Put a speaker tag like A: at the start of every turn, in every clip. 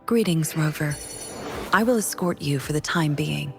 A: Greetings, Rover. I will escort you for the time being.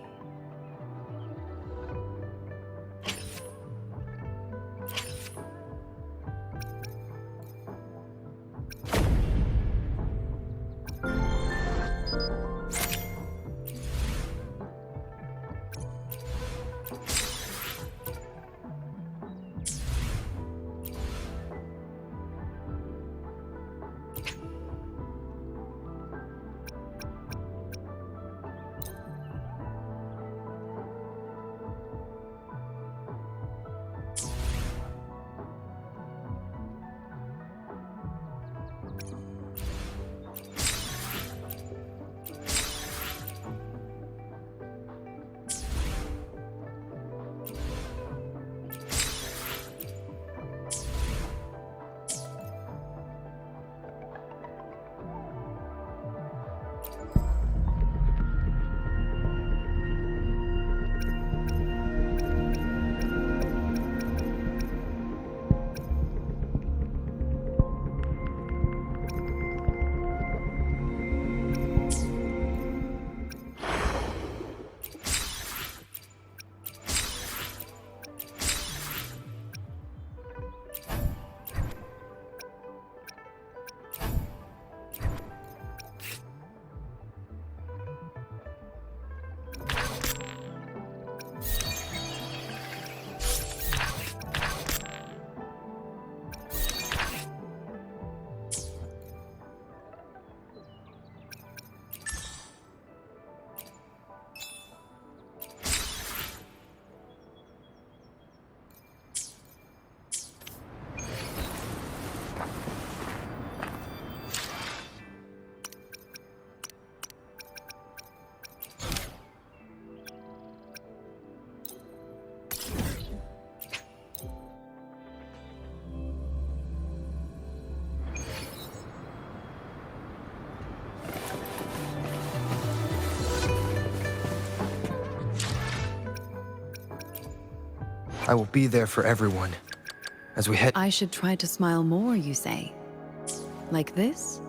B: I will be there for everyone as we head.
A: I should try to smile more, you say? Like this?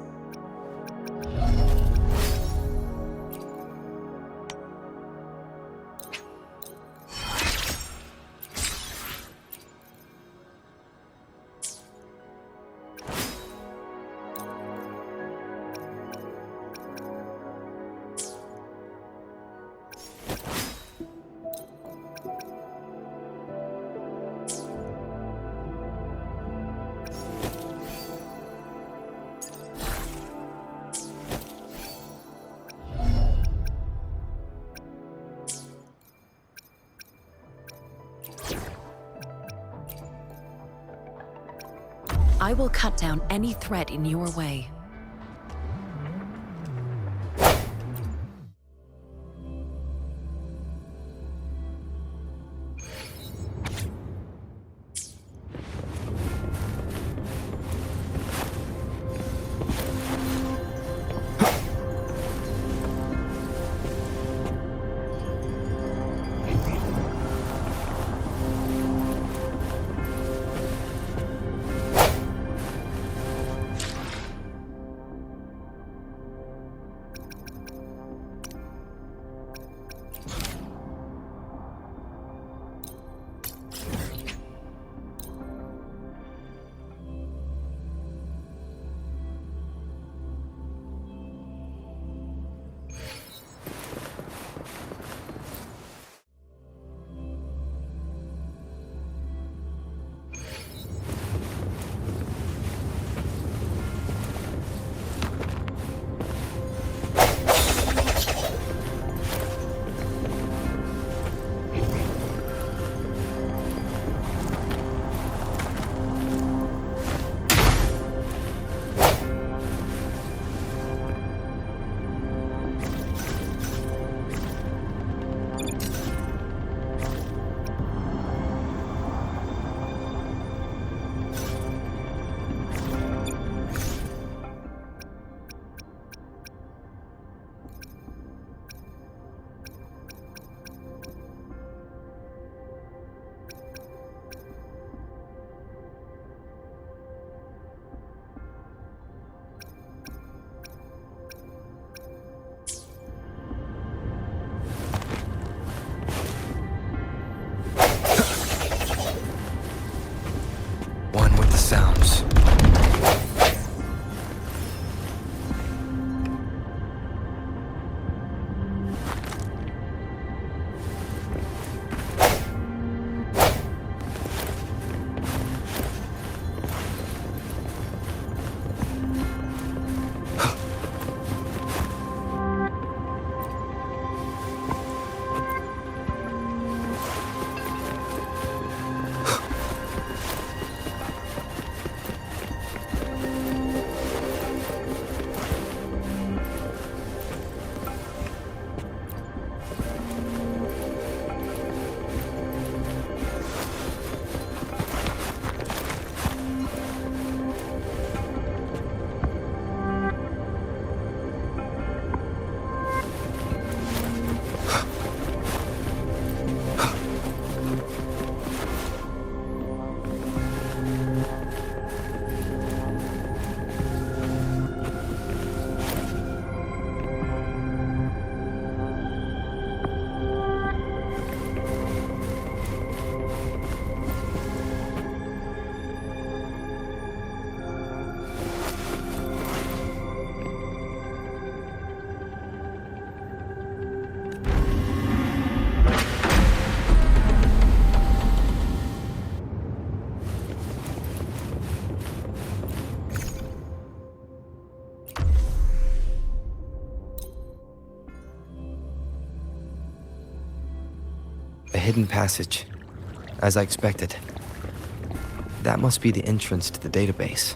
A: I will cut down any threat in your way.
B: hidden passage. As I expected. That must be the entrance to the database.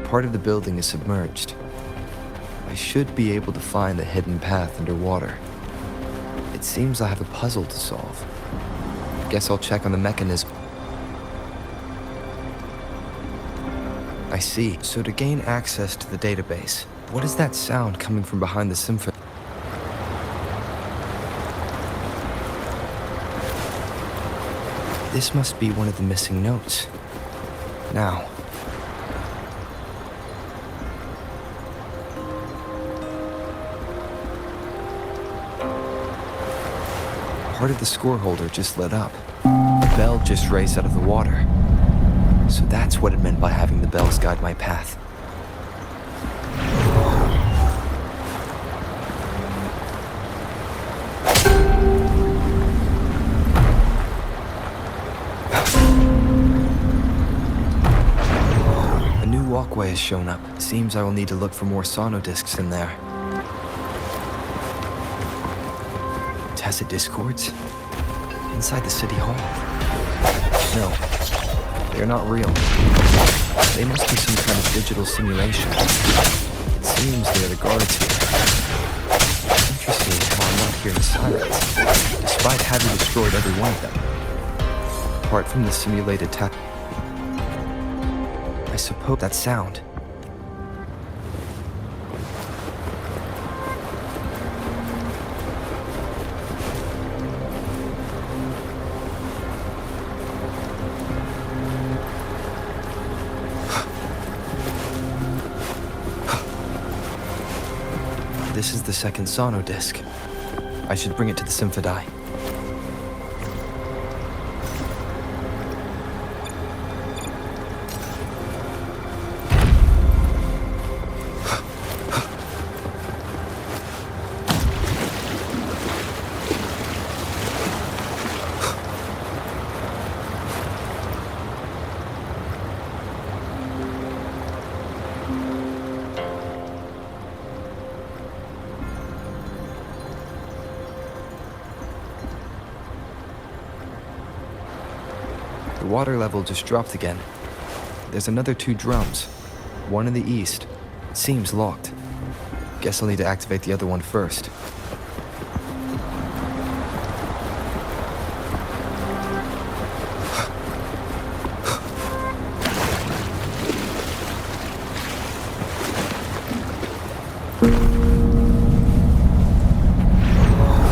B: Part of the building is submerged. I should be able to find the hidden path underwater. It seems I have a puzzle to solve. Guess I'll check on the mechanism. I see. So to gain access to the database, what is that sound coming from behind the symphony? This must be one of the missing notes. Now. Part of the score holder just lit up. The bell just raised out of the water. So that's what it meant by having the bells guide my path. A new walkway has shown up. Seems I will need to look for more sonodiscs in there. Tacit discords? Inside the city hall? No. They're not real. They must be some kind of digital simulation. It seems they're the guards here. Interesting how I'm not hearing silence, despite having destroyed every one of them. Apart from the simulated I suppose that sound. This is the second sonodisc. I should bring it to the Symphodi. The water level just dropped again. There's another 2 drums. One in the east. Seems locked. Guess I'll need to activate the other one first.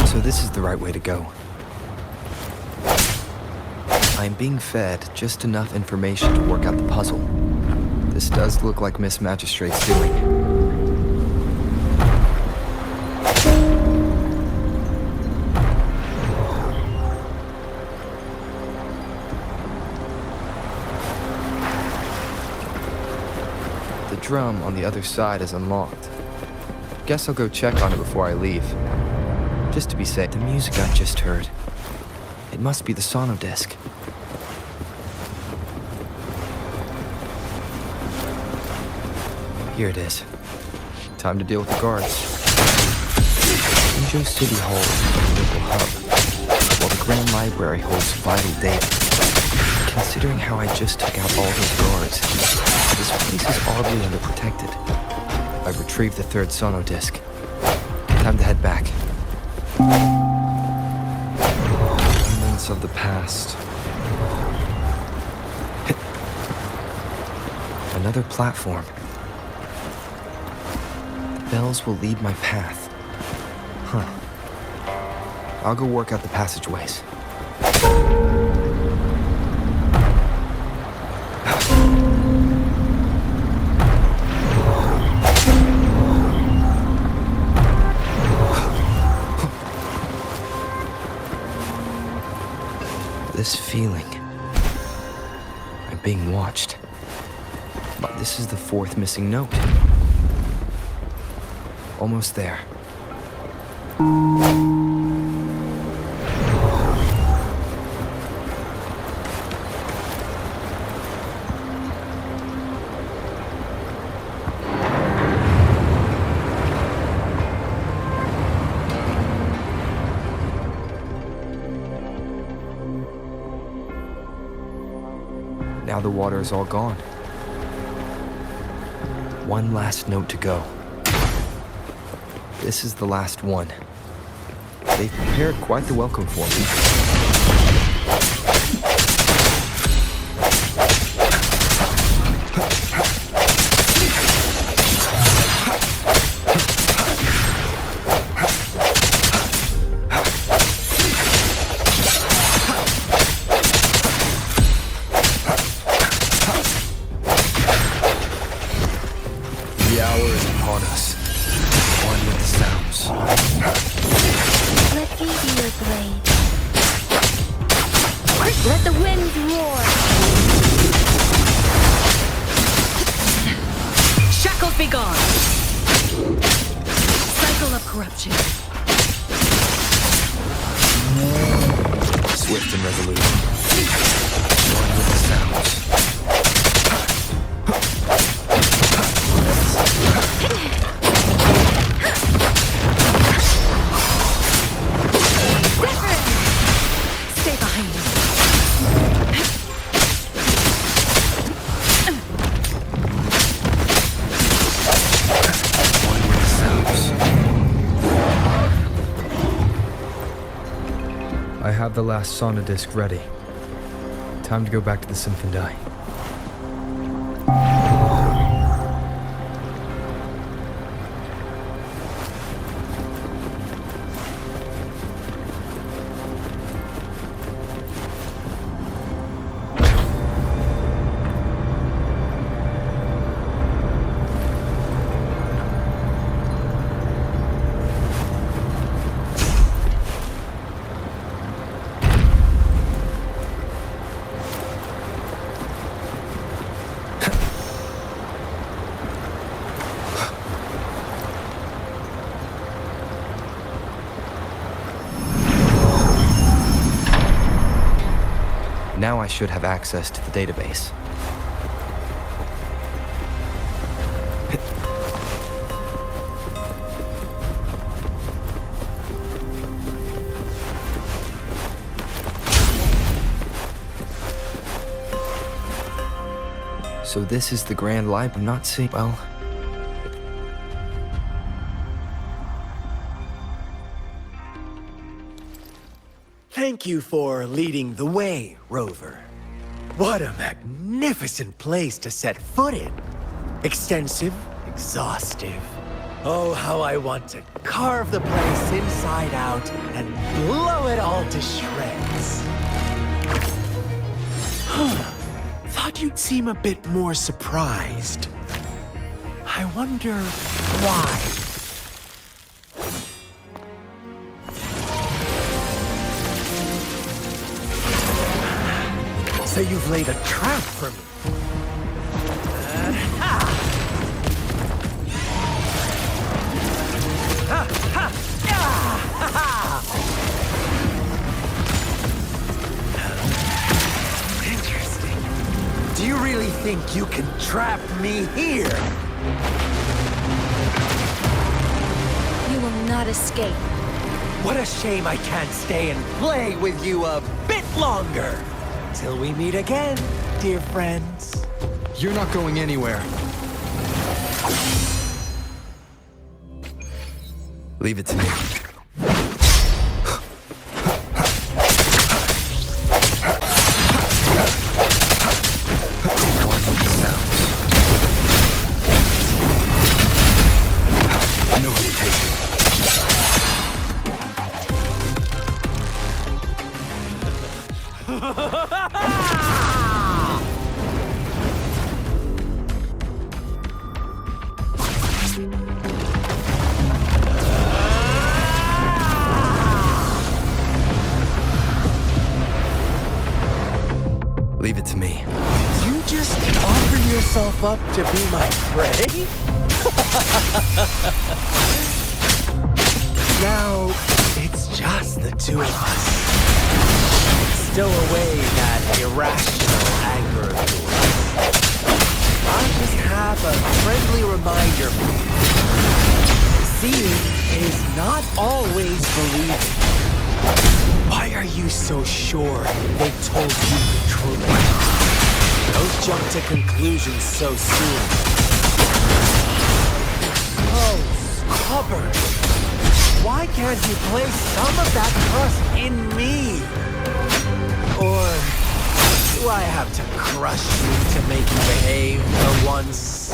B: So this is the right way to go. I'm being fed just enough information to work out the puzzle. This does look like Miss Magistrate's doing. The drum on the other side is unlocked. Guess I'll go check on it before I leave. Just to be safe. The music I just heard. It must be the sonodisc. Here it is. Time to deal with the guards. Injo City Hall is the local hub, while the Grand Library holds vital data. Considering how I just took out all those guards, this place is oddly underprotected. I've retrieved the 3rd sonodisc. Time to head back. Remnants of the past. Another platform. Bells will lead my path. Huh. I'll go work out the passageways. This feeling. I'm being watched. But this is the 4th missing note. Almost there. Now the water is all gone. One last note to go. This is the last one. They've prepared quite the welcome for me. The hour is upon us. One with the sounds.
C: Let me be your blade. Let the winds roar.
A: Shackles be gone! Cycle of corruption.
B: Swift and resolute. One with the sounds.
A: Stay behind me.
B: One with the sounds. I have the last sauna disc ready. Time to go back to the Symphondai. Now I should have access to the database. So this is the Grand Library. I'm not seeing... well...
D: Thank you for leading the way, Rover. What a magnificent place to set foot in. Extensive, exhaustive. Oh, how I want to carve the place inside out and blow it all to shreds. Thought you'd seem a bit more surprised. I wonder why. So you've laid a trap for me. Interesting. Do you really think you can trap me here?
C: You will not escape.
D: What a shame I can't stay and play with you a bit longer. Till we meet again, dear friends.
B: You're not going anywhere. Leave it to me. No hesitation. Leave it to me.
D: You just offer yourself up to be my prey? Now, it's just the two of us. Stow away that irrational anger of yours. I'll just have a friendly reminder for you. Seeing is not always believing. Why are you so sure they told you the truth? Don't jump to conclusions so soon. Oh, stubborn. Why can't you place some of that trust in me? Or do I have to crush you to make you behave for once?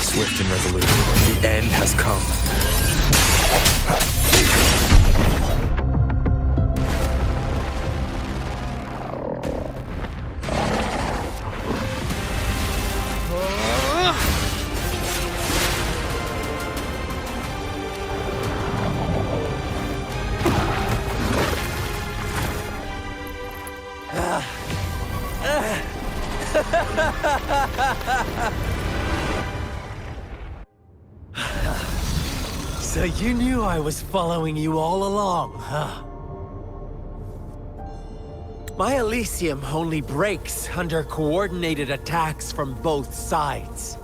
B: Swift and resolute, the end has come.
D: So you knew I was following you all along, huh? My Elysium only breaks under coordinated attacks from both sides.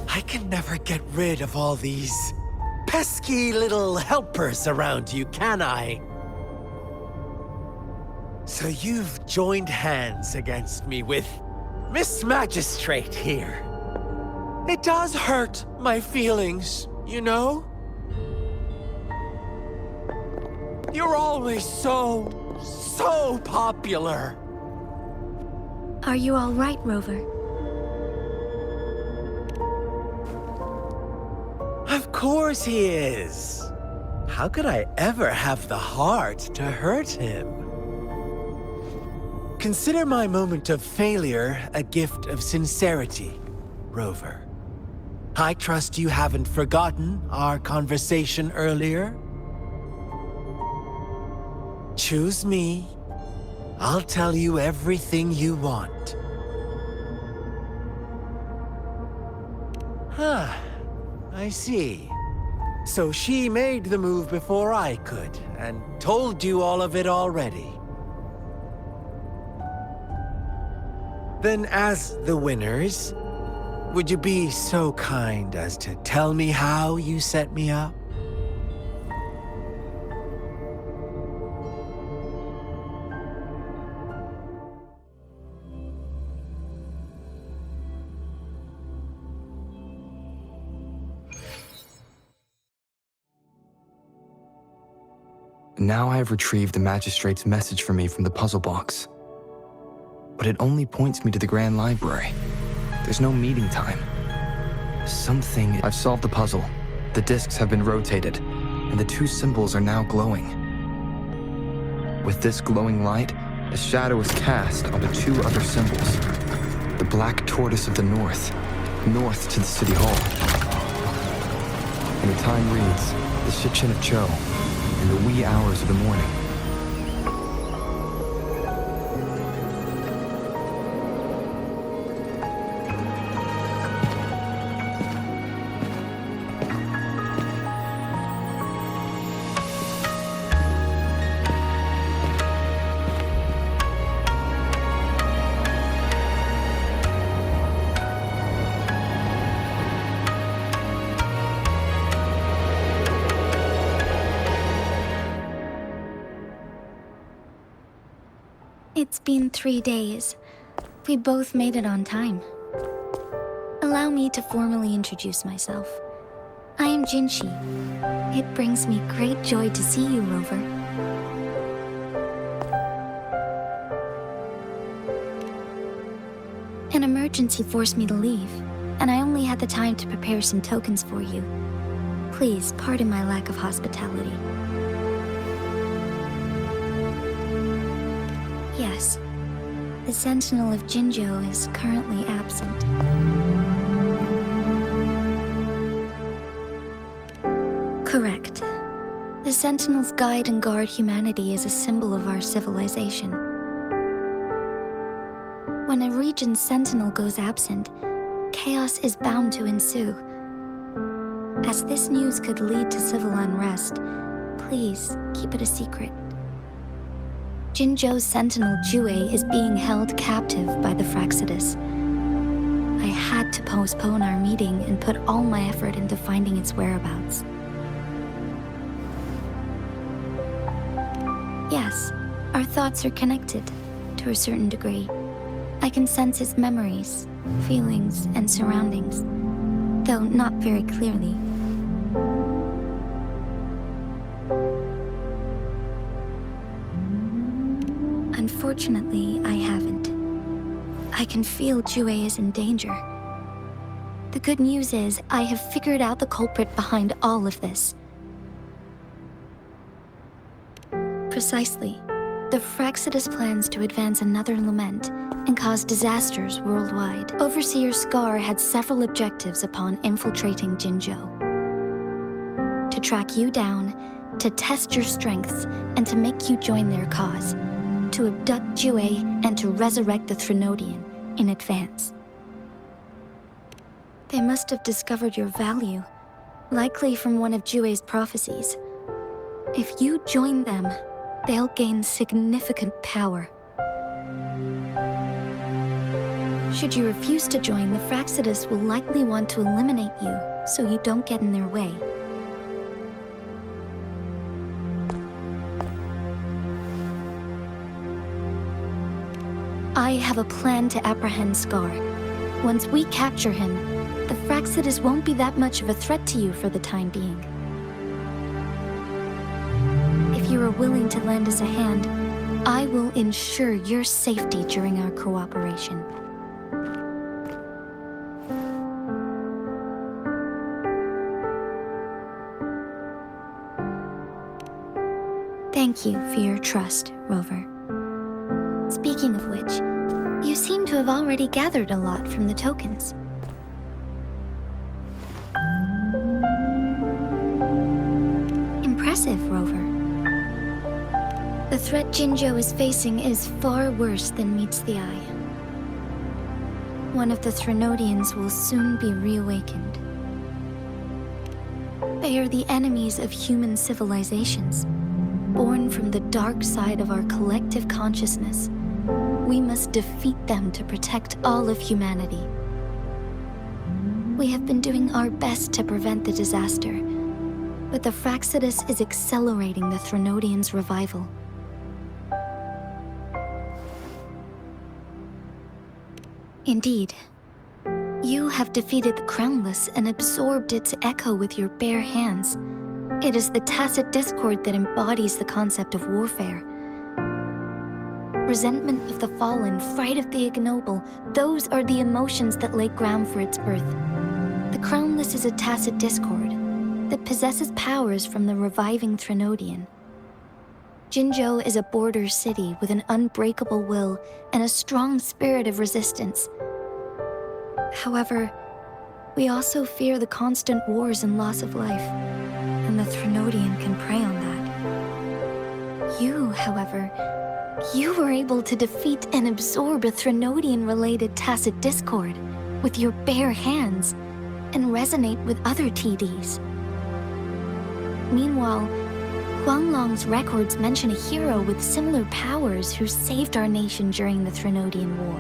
D: I can never get rid of all these pesky little helpers around you, can I? So you've joined hands against me with Miss Magistrate here. It does hurt my feelings, you know? You're always so popular.
C: Are you all right, Rover?
D: Of course he is. How could I ever have the heart to hurt him? Consider my moment of failure a gift of sincerity, Rover. I trust you haven't forgotten our conversation earlier. Choose me. I'll tell you everything you want. Huh. I see. So she made the move before I could, and told you all of it already. Then as the winners, would you be so kind as to tell me how you set me up?
B: Now I have retrieved the Magistrate's message for me from the puzzle box. But it only points me to the Grand Library. There's no meeting time. I've solved the puzzle. The discs have been rotated, and the two symbols are now glowing. With this glowing light, a shadow is cast onto two other symbols. The black tortoise of the north to the City Hall. And the time reads, the Shichin of Cho, in the wee hours of the morning.
C: It's been 3 days. We both made it on time. Allow me to formally introduce myself. I am Jinshi. It brings me great joy to see you, Rover. An emergency forced me to leave, and I only had the time to prepare some tokens for you. Please pardon my lack of hospitality. Yes, the Sentinel of Jinzhou is currently absent. Correct. The Sentinels guide and guard humanity as a symbol of our civilization. When a region's Sentinel goes absent, chaos is bound to ensue. As this news could lead to civil unrest, please keep it a secret. Jinzhou's Sentinel Jue is being held captive by the Fraxidus. I had to postpone our meeting and put all my effort into finding its whereabouts. Yes, our thoughts are connected, to a certain degree. I can sense his memories, feelings, and surroundings, though not very clearly. Unfortunately, I haven't. I can feel Jue is in danger. The good news is, I have figured out the culprit behind all of this. Precisely. The Fraxidus plans to advance another lament and cause disasters worldwide. Overseer Scar had several objectives upon infiltrating Jinzhou. To track you down, to test your strengths, and to make you join their cause. To abduct Jue and to resurrect the Threnodian in advance. They must have discovered your value, likely from one of Jue's prophecies. If you join them, they'll gain significant power. Should you refuse to join, the Fraxidus will likely want to eliminate you so you don't get in their way. I have a plan to apprehend Scar. Once we capture him, the Fraxidus won't be that much of a threat to you for the time being. If you are willing to lend us a hand, I will ensure your safety during our cooperation. Thank you for your trust, Rover. Speaking of which, you seem to have already gathered a lot from the tokens. Impressive, Rover. The threat Jinzhou is facing is far worse than meets the eye. One of the Threnodians will soon be reawakened. They are the enemies of human civilizations, born from the dark side of our collective consciousness. We must defeat them to protect all of humanity. We have been doing our best to prevent the disaster, but the Fraxidus is accelerating the Threnodians' revival. Indeed, you have defeated the Crownless and absorbed its echo with your bare hands. It is the tacit discord that embodies the concept of warfare. Resentment of the fallen, fright of the ignoble, those are the emotions that lay ground for its birth. The Crownless is a tacit discord that possesses powers from the reviving Threnodian. Jinzhou is a border city with an unbreakable will and a strong spirit of resistance. However, we also fear the constant wars and loss of life, and the Threnodian can prey on that. You, however, you were able to defeat and absorb a Threnodian-related tacit discord with your bare hands and resonate with other TDs. Meanwhile, Huanglong's records mention a hero with similar powers who saved our nation during the Threnodian War.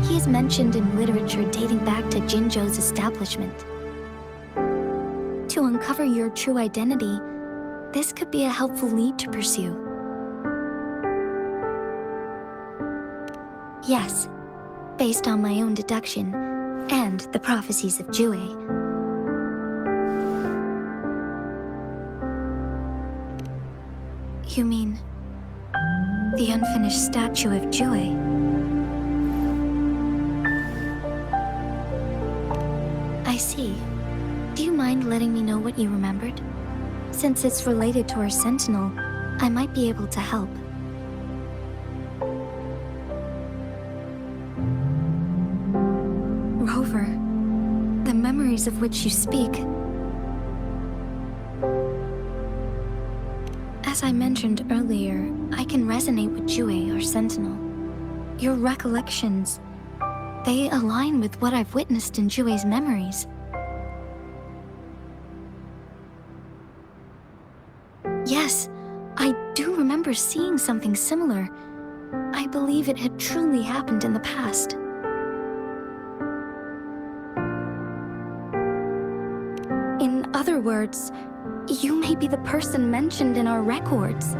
C: He is mentioned in literature dating back to Jinzhou's establishment. To uncover your true identity, this could be a helpful lead to pursue. Yes, based on my own deduction and the prophecies of Jue. You mean the unfinished statue of Jue? I see. Do you mind letting me know what you remembered? Since it's related to our sentinel, I might be able to help. Rover, the memories of which you speak. As I mentioned earlier, I can resonate with Jue, our sentinel. Your recollections, they align with what I've witnessed in Jue's memories. Yes, I do remember seeing something similar. I believe it had truly happened in the past. In other words, you may be the person mentioned in our records.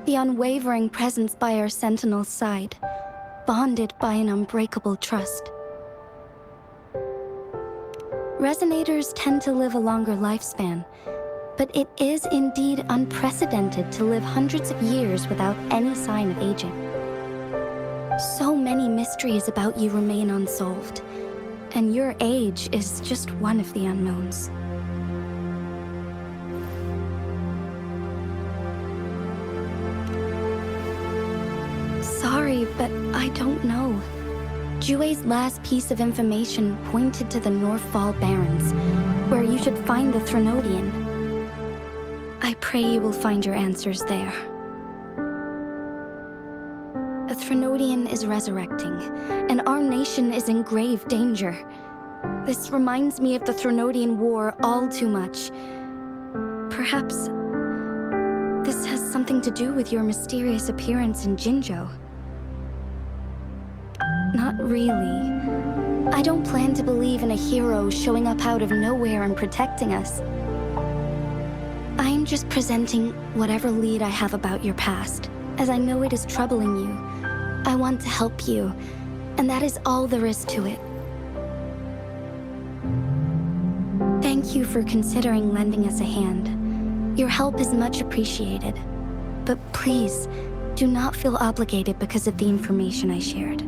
C: The unwavering presence by our sentinel's side, bonded by an unbreakable trust. Resonators tend to live a longer lifespan, but it is indeed unprecedented to live hundreds of years without any sign of aging. So many mysteries about you remain unsolved, and your age is just one of the unknowns. Sorry, but I don't know. Jue's last piece of information pointed to the Northfall Barrens, where you should find the Threnodian. I pray you will find your answers there. A Threnodian is resurrecting, and our nation is in grave danger. This reminds me of the Threnodian War all too much. Perhaps this has something to do with your mysterious appearance in Jinzhou. Not really. I don't plan to believe in a hero showing up out of nowhere and protecting us. I'm just presenting whatever lead I have about your past, as I know it is troubling you. I want to help you, and that is all there is to it. Thank you for considering lending us a hand. Your help is much appreciated. But please, do not feel obligated because of the information I shared.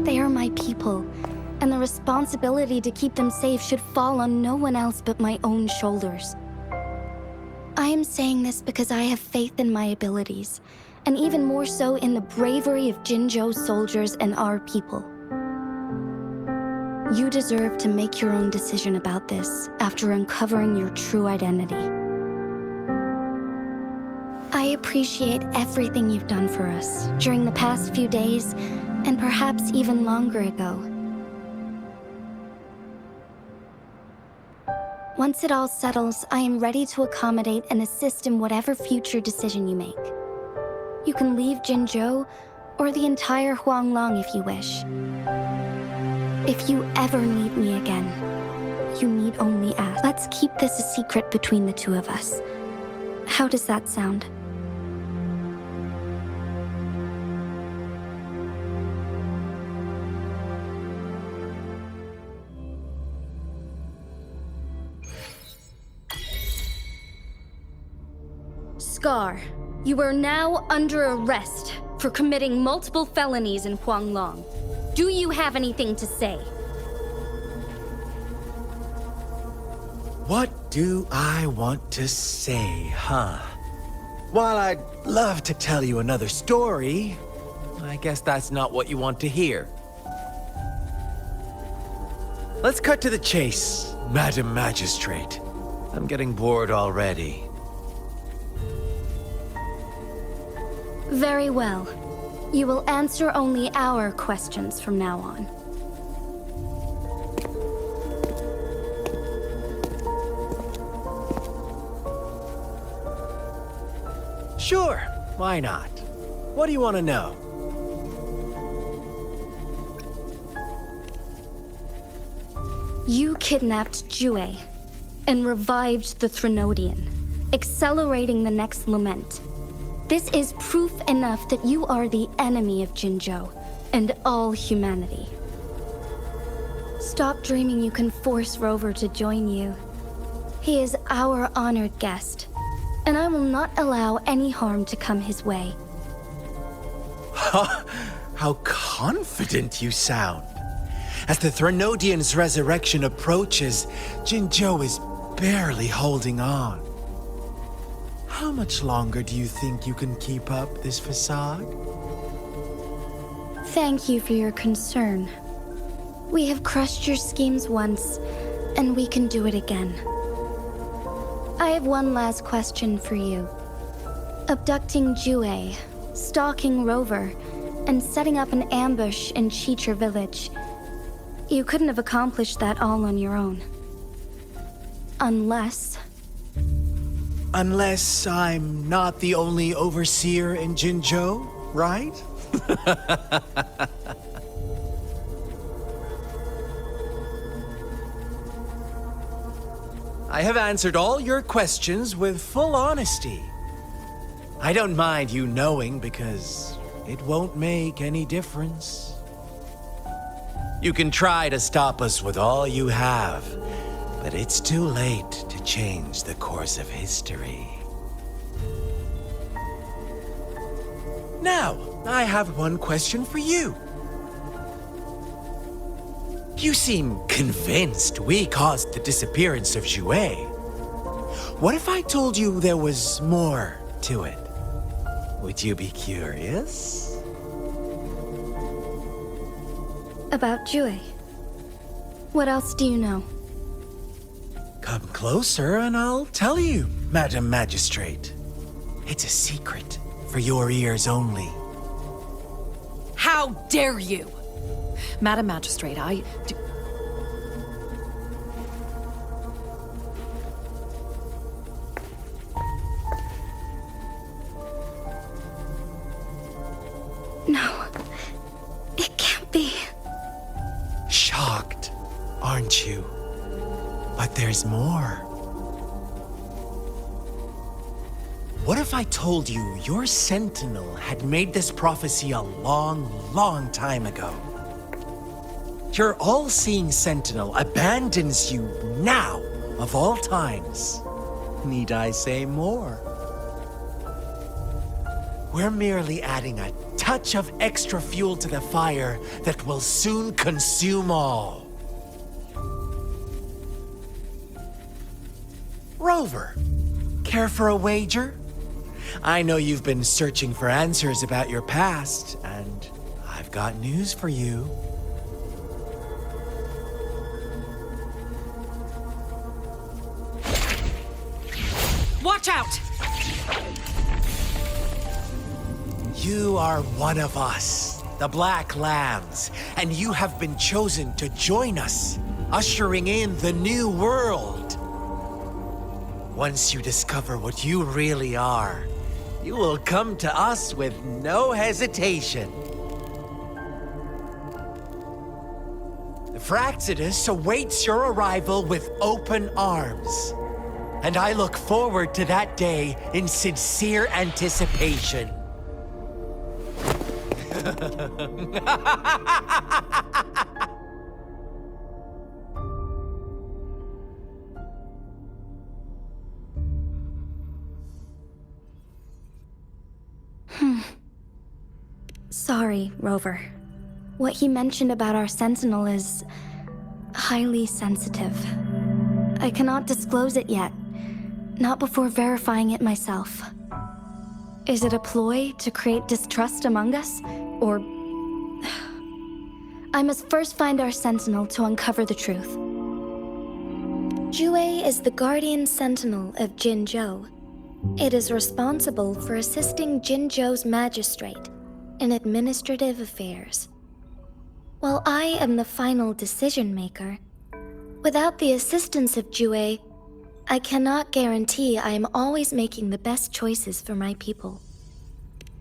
C: They are my people, and the responsibility to keep them safe should fall on no one else but my own shoulders. I am saying this because I have faith in my abilities, and even more so in the bravery of Jinzhou soldiers and our people. You deserve to make your own decision about this after uncovering your true identity. I appreciate everything you've done for us during the past few days, and perhaps even longer ago. Once it all settles, I am ready to accommodate and assist in whatever future decision you make. You can leave Jinzhou, or the entire Huanglong if you wish. If you ever need me again, you need only ask. Let's keep this a secret between the two of us. How does that sound? Scar, you are now under arrest for committing multiple felonies in Huanglong. Do you have anything to say?
D: What do I want to say, huh? While I'd love to tell you another story, I guess that's not what you want to hear. Let's cut to the chase, Madam Magistrate. I'm getting bored already.
C: Very well. You will answer only our questions from now on.
D: Sure, why not? What do you want to know?
C: You kidnapped Jue and revived the Threnodian, accelerating the next lament. This is proof enough that you are the enemy of Jinzhou and all humanity. Stop dreaming you can force Rover to join you. He is our honored guest, and I will not allow any harm to come his way.
D: How confident you sound. As the Threnodian's resurrection approaches, Jinzhou is barely holding on. How much longer do you think you can keep up this facade?
C: Thank you for your concern. We have crushed your schemes once, and we can do it again. I have one last question for you. Abducting Jue, stalking Rover, and setting up an ambush in Cheecher Village. You couldn't have accomplished that all on your own. Unless
D: I'm not the only overseer in Jinzhou, right? I have answered all your questions with full honesty. I don't mind you knowing because it won't make any difference. You can try to stop us with all you have, but it's too late to change the course of history. Now, I have one question for you. You seem convinced we caused the disappearance of Jue. What if I told you there was more to it? Would you be curious?
C: about Jue. What else do you know?
D: Come closer and I'll tell you, Madam Magistrate. It's a secret for your ears only.
E: How dare you! Madam Magistrate, I do...
C: No, it can't be.
D: Shocked, aren't you? But there's more. What if I told you your sentinel had made this prophecy a long, long time ago? Your all-seeing sentinel abandons you now, of all times. Need I say more? We're merely adding a touch of extra fuel to the fire that will soon consume all. Rover, care for a wager? I know you've been searching for answers about your past, and I've got news for you.
E: Watch out!
D: You are one of us, the Black Lambs, and you have been chosen to join us, ushering in the new world. Once you discover what you really are, you will come to us with no hesitation. The Fraxidus awaits your arrival with open arms, and I look forward to that day in sincere anticipation.
C: Sorry, Rover. What he mentioned about our sentinel is highly sensitive. I cannot disclose it yet, not before verifying it myself. Is it a ploy to create distrust among us, or... I must first find our sentinel to uncover the truth. Jue is the guardian sentinel of Jinzhou. It is responsible for assisting Jinzhou's magistrate in administrative affairs. While I am the final decision maker, without the assistance of Jue, I cannot guarantee I am always making the best choices for my people.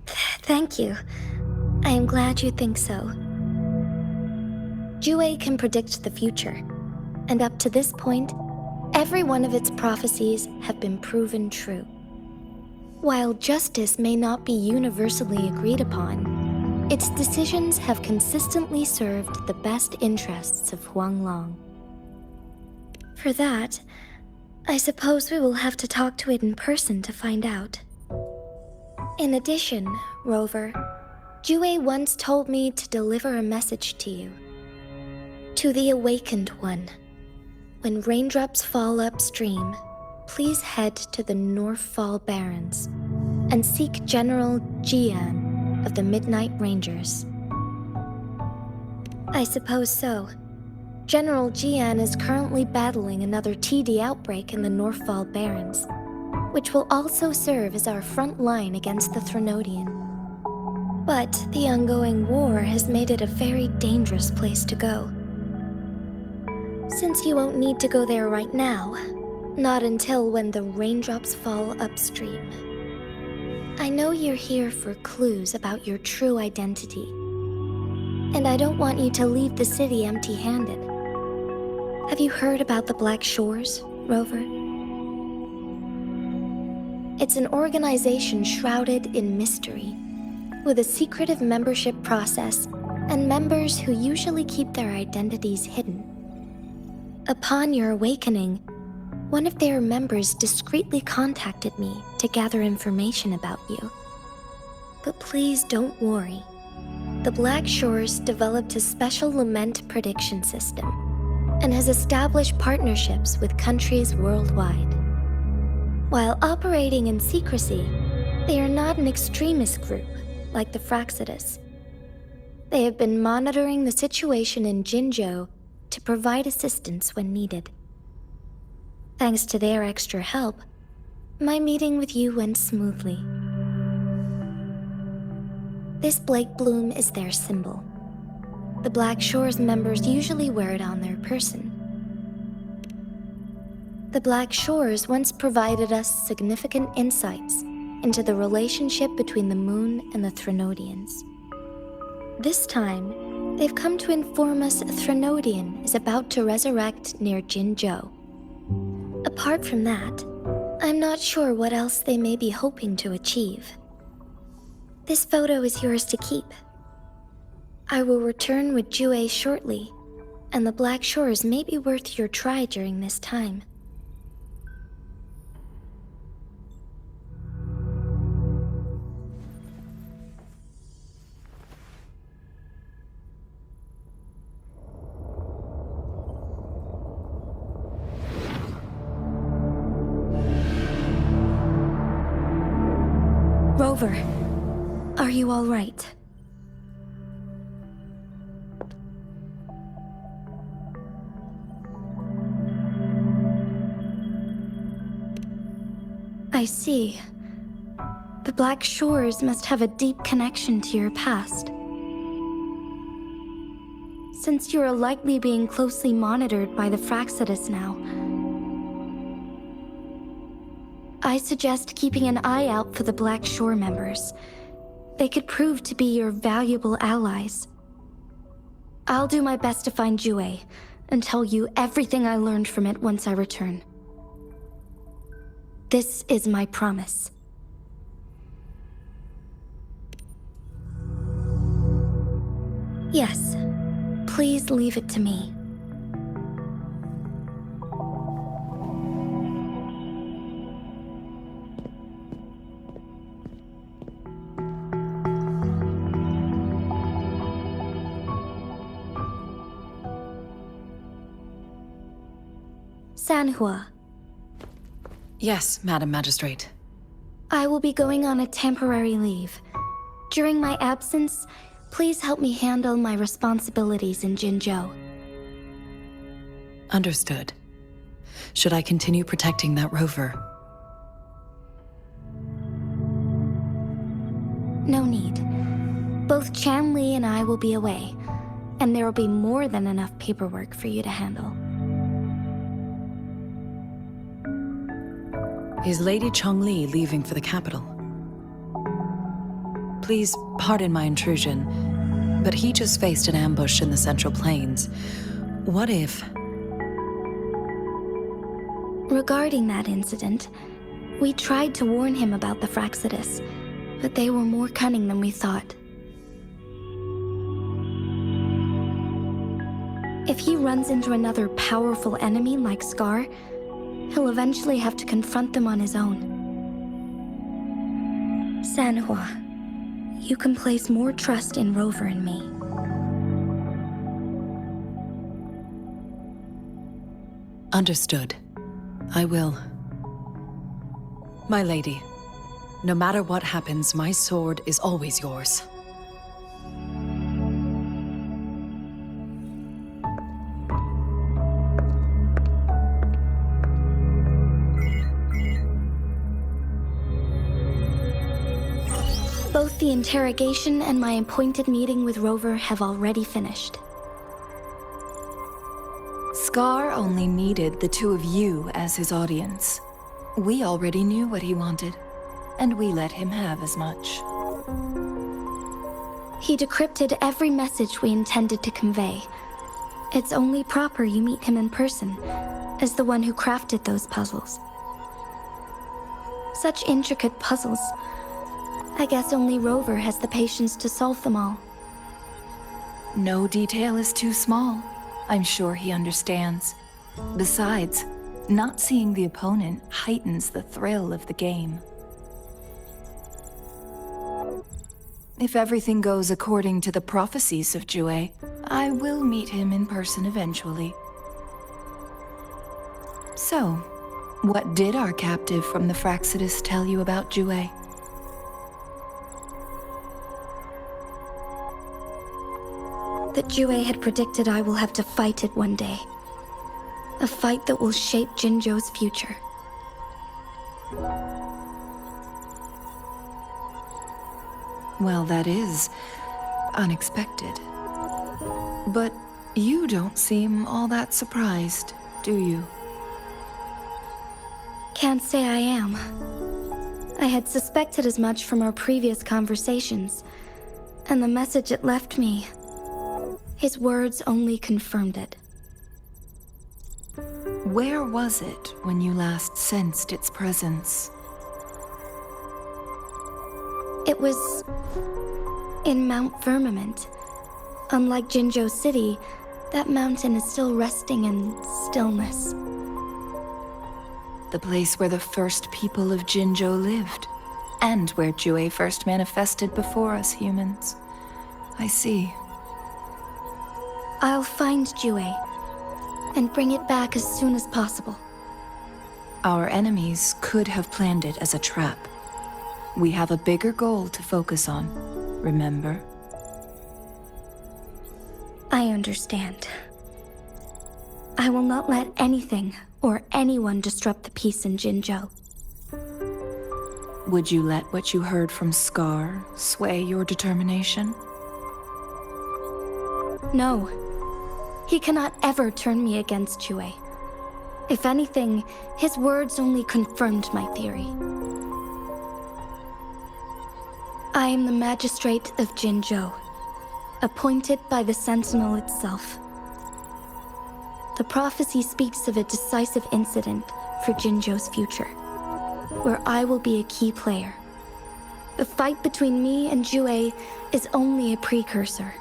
C: Thank you. I am glad you think so. Jue can predict the future, and up to this point, every one of its prophecies have been proven true. While justice may not be universally agreed upon, its decisions have consistently served the best interests of Huanglong. For that, I suppose we will have to talk to it in person to find out. In addition, Rover, Jue once told me to deliver a message to you. To the Awakened One, when raindrops fall upstream, please head to the Northfall Barrens and seek General Jian of the Midnight Rangers. I suppose so. General Jian is currently battling another TD outbreak in the Northfall Barrens, which will also serve as our front line against the Threnodian. But the ongoing war has made it a very dangerous place to go. Since you won't need to go there right now, not until when the raindrops fall upstream. I know you're here for clues about your true identity, and I don't want you to leave the city empty-handed. Have you heard about the Black Shores, Rover? It's an organization shrouded in mystery, with a secretive membership process and members who usually keep their identities hidden. Upon your awakening, one of their members discreetly contacted me to gather information about you. But please don't worry. The Black Shores developed a special lament prediction system and has established partnerships with countries worldwide. While operating in secrecy, they are not an extremist group like the Fraxidus. They have been monitoring the situation in Jinzhou to provide assistance when needed. Thanks to their extra help, my meeting with you went smoothly. This Blake Bloom is their symbol. The Black Shores members usually wear it on their person. The Black Shores once provided us significant insights into the relationship between the Moon and the Threnodians. This time, they've come to inform us a Threnodian is about to resurrect near Jinzhou. Apart from that, I'm not sure what else they may be hoping to achieve. This photo is yours to keep. I will return with Jue shortly, and the Black Shores may be worth your try during this time. Rover, are you all right? I see. The Black Shores must have a deep connection to your past. Since you are likely being closely monitored by the Fraxidus now, I suggest keeping an eye out for the Black Shore members. They could prove to be your valuable allies. I'll do my best to find Jue and tell you everything I learned from it once I return. This is my promise. Yes, please leave it to me. Sanhua.
E: Yes, Madam Magistrate.
C: I will be going on a temporary leave. During my absence, please help me handle my responsibilities in Jinzhou.
E: Understood. Should I continue protecting that rover?
C: No need. Both Chan Li and I will be away, and there will be more than enough paperwork for you to handle.
E: Is Lady Chongli leaving for the capital? Please pardon my intrusion, but he just faced an ambush in the Central Plains. What if...
C: Regarding that incident, we tried to warn him about the Fraxidus, but they were more cunning than we thought. If he runs into another powerful enemy like Scar, he'll eventually have to confront them on his own. Sanhua, you can place more trust in Rover and me.
E: Understood. I will. My lady, no matter what happens, my sword is always yours.
C: Both the interrogation and my appointed meeting with Rover have already finished.
F: Scar only needed the two of you as his audience. We already knew what he wanted, and we let him have as much.
C: He decrypted every message we intended to convey. It's only proper you meet him in person, as the one who crafted those puzzles. Such intricate puzzles. I guess only Rover has the patience to solve them all.
F: No detail is too small. I'm sure he understands. Besides, not seeing the opponent heightens the thrill of the game. If everything goes according to the prophecies of Jue, I will meet him in person eventually. So, what did our captive from the Fraxidus tell you about Jue?
C: That Jue had predicted I will have to fight it one day. A fight that will shape Jinzhou's future.
F: Well, that is unexpected. But you don't seem all that surprised, do you?
C: Can't say I am. I had suspected as much from our previous conversations, and the message it left me, his words only confirmed it.
F: Where was it when you last sensed its presence?
C: It was in Mount Firmament. Unlike Jinzhou City, that mountain is still resting in stillness.
F: The place where the first people of Jinzhou lived, and where Jue first manifested before us humans. I see.
C: I'll find Jue and bring it back as soon as possible.
F: Our enemies could have planned it as a trap. We have a bigger goal to focus on, remember?
C: I understand. I will not let anything or anyone disrupt the peace in Jinzhou.
F: Would you let what you heard from Scar sway your determination?
C: No. He cannot ever turn me against Jue. If anything, his words only confirmed my theory. I am the magistrate of Jinzhou, appointed by the Sentinel itself. The prophecy speaks of a decisive incident for Jinzhou's future, where I will be a key player. The fight between me and Jue is only a precursor.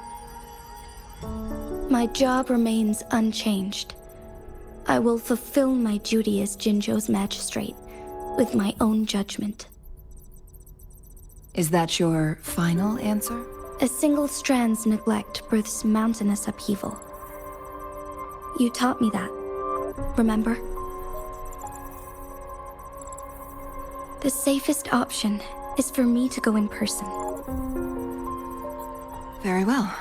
C: My job remains unchanged. I will fulfill my duty as Jinzhou's magistrate with my own judgment.
F: Is that your final answer?
C: A single strand's neglect births mountainous upheaval. You taught me that, remember? The safest option is for me to go in person.
F: Very well.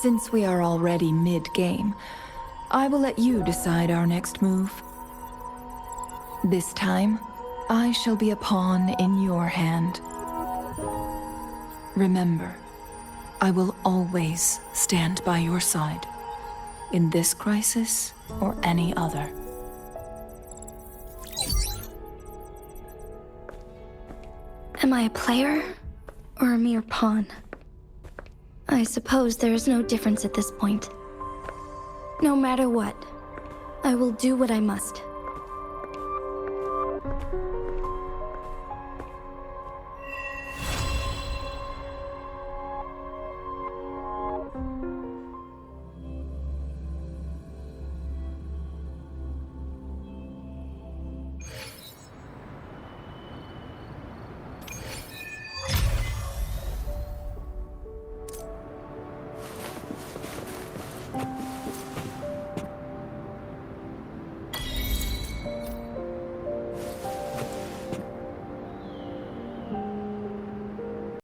F: Since we are already mid-game, I will let you decide our next move. This time, I shall be a pawn in your hand. Remember, I will always stand by your side, in this crisis or any other.
C: Am I a player or a mere pawn? I suppose there is no difference at this point. No matter what, I will do what I must.